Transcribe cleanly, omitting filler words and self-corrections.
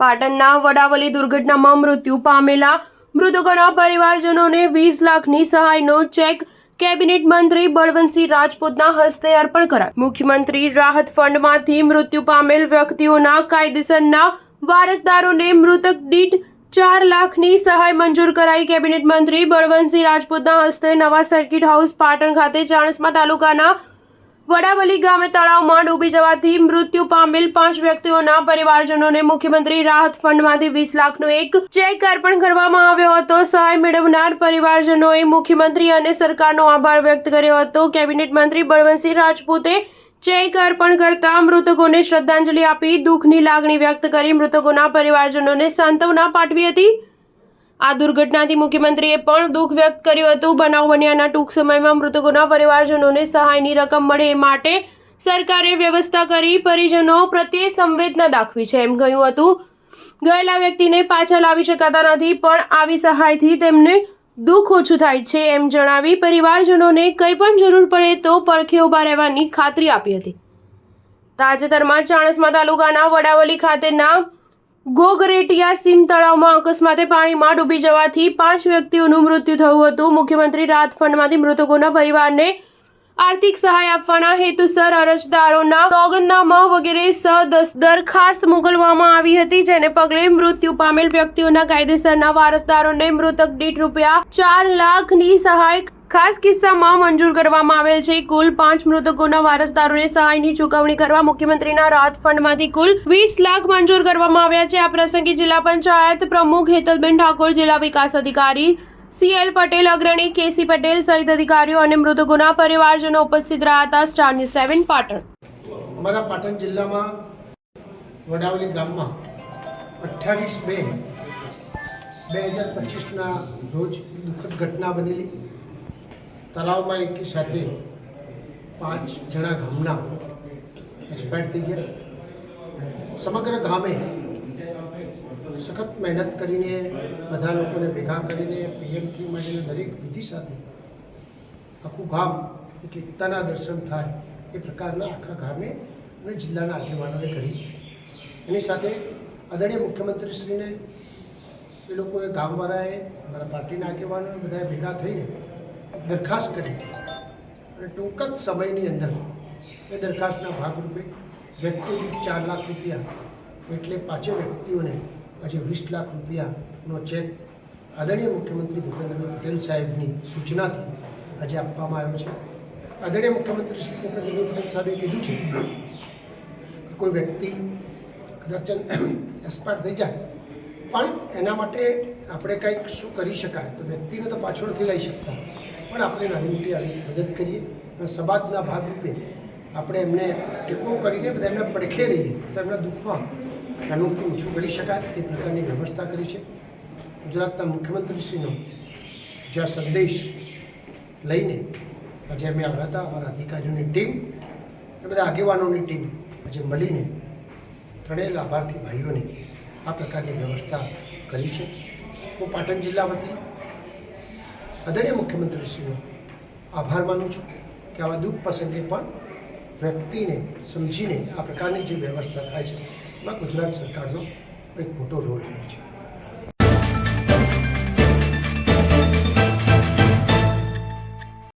પાટણના વડાવલી દુર્ઘટનામાં મૃત્યુ પામેલા મૃતકોના પરિવારજનોને 20 લાખની સહાયનો ચેક કેબિનેટ મંત્રી બળવંતસિંહ રાજપૂતના હસ્તે અર્પણ કરાયો। મુખ્યમંત્રી રાહત ફંડમાંથી મૃત્યુ પામેલ વ્યક્તિઓના કાયદેસરના વારસદારોને મૃતક દીઠ 4 લાખની સહાય મંજૂર કરાઈ। કેબિનેટ મંત્રી બળવંતસિંહ રાજપૂતના હસ્તે નવા સર્કિટ હાઉસ પાટણ ખાતે ચાણસ્મા તાલુકાના વડાવલી ગામે તળાવમાં ડૂબી જવાથી મૃત્યુ પામેલ 5 વ્યક્તિઓના પરિવારજનોને મુખ્યમંત્રી રાહત ફંડમાંથી 20 લાખનો એક ચેક અર્પણ કરવામાં આવ્યો હતો। સહાય મેળવનાર પરિવારજનોએ મુખ્યમંત્રી અને સરકારનો આભાર વ્યક્ત કર્યો હતો। કેબિનેટ મંત્રી બળવંતસિંહ રાજપૂતે ચેક અર્પણ કરતા મૃતકોને શ્રદ્ધાંજલિ આપી દુઃખની લાગણી વ્યક્ત કરી મૃતકોના પરિવારજનોને સાંત્વના પાઠવી હતી। આ દુર્ઘટનાથી મુખ્યમંત્રીએ પણ દુઃખ વ્યક્ત કર્યું હતું। બનાવ બન્યાના ટૂંક સમયમાં મૃતકોના પરિવારજનોને સહાયની રકમ મળે એ માટે સરકારે વ્યવસ્થા કરી પરિજનો પ્રત્યે સંવેદના દાખવી છે એમ કહ્યું હતું। ગયેલા વ્યક્તિને પાછા લાવી શકાતા નથી પણ આવી સહાયથી તેમને દુઃખ ઓછું થાય છે એમ જણાવી પરિવારજનોને કંઈ પણ જરૂર પડે તો પડખે ઊભા રહેવાની ખાતરી આપી હતી। તાજેતરમાં ચાણસ્મા તાલુકાના વડાવલી ખાતેના ગોગરેટિયા સીમ તળાવમાં અકસ્માતે પાણીમાં ડૂબી જવાથી 5 વ્યક્તિઓનું મૃત્યુ થયું હતું। મુખ્યમંત્રી રાહત ફંડમાંથી મૃતકોના પરિવારને આર્થિક સહાય આપવાના હેતુસર અરજદારોના સોગંદનામા વગેરે દરખાસ્ત મોકલવામાં આવી હતી, જેને પગલે મૃત્યુ પામેલ વ્યક્તિઓના કાયદેસરના વારસદારોને મૃતક દીઠ રૂપિયા 4 લાખની સહાય ખાસ કિસ્સામાં મંજૂર કરવામાં આવેલ છે। કુલ 5 મૃતકોના વારસદારોને સહાયની ચૂકવણી કરવા મુખ્યમંત્રીના રાહત ફંડમાંથી કુલ 20 લાખ મંજૂર કરવામાં આવ્યા છે। આ પ્રસંગે જિલ્લા પંચાયત પ્રમુખ હેતલબેન ઠાકોર, જિલ્લા વિકાસ અધિકારી CL પટેલ, અગ્રણી KC પટેલ સહિત અધિકારીઓ અને મૃતકોના પરિવારજનો ઉપસ્થિત રહ્યા હતા। Star news 7 Patan. અમારા પાટણ જિલ્લામાં વડાવલી ગામમાં 28/2/2025ના રોજ દુઃખદ ઘટના બનેલી। તળાવમાં એકી સાથે 5 જણા ગામના એક્સપાયર થઈ ગયા। સમગ્ર ગામે સખત મહેનત કરીને બધા લોકોને ભેગા કરીને PMથી મળીને દરેક વિધિ સાથે આખું ગામ એક એકતાના દર્શન થાય એ પ્રકારના આખા ગામે અને જિલ્લાના આગેવાનોએ કરી। એની સાથે આદરણીય મુખ્યમંત્રીશ્રીને એ લોકોએ ગામવાળાએ અમારા પાર્ટીના આગેવાનોએ બધાએ ભેગા થઈને દરખાસ્ત કરી અને ટૂંક જ સમયની અંદર એ દરખાસ્તના ભાગરૂપે વ્યક્તિ દીઠ 4 લાખ રૂપિયા એટલે 5 વ્યક્તિઓને આજે 20 લાખ રૂપિયાનો ચેક આદરણીય મુખ્યમંત્રી ભૂપેન્દ્રભાઈ પટેલ સાહેબની સૂચનાથી આજે આપવામાં આવ્યો છે। આદરણીય મુખ્યમંત્રી શ્રી ભૂપેન્દ્રભાઈ પટેલ સાહેબે કીધું છે કે કોઈ વ્યક્તિ કદાચ એક્સપાયર થઈ જાય પણ એના માટે આપણે કંઈક શું કરી શકાય, તો વ્યક્તિને તો પાછો નથી લઈ શકતા પણ આપણે નાની મોટી આવી મદદ કરીએ અને સમાજના ભાગરૂપે આપણે એમને ટેકો કરીને બધા એમને પડખે રહીએ તો એમના દુઃખમાં નાનું ઓછું કરી શકાય એ પ્રકારની વ્યવસ્થા કરી છે। ગુજરાતના મુખ્યમંત્રીશ્રીનો જ્યાં સંદેશ લઈને આજે અમે આવ્યા હતા, અમારા અધિકારીઓની ટીમ એ બધા આગેવાનોની ટીમ આજે મળીને ત્રણેય લાભાર્થી ભાઈઓને આ પ્રકારની વ્યવસ્થા કરી છે। હું પાટણ જિલ્લા વતી આદરણીય મુખ્યમંત્રીશ્રીનો આભાર માનું છું કે આવા દુઃખ પ્રસંગે પણ વ્યક્તિને સમજીને આ પ્રકારની જે વ્યવસ્થા થાય છે એમાં ગુજરાત સરકારનો એક મોટો રોલ રહ્યો છે।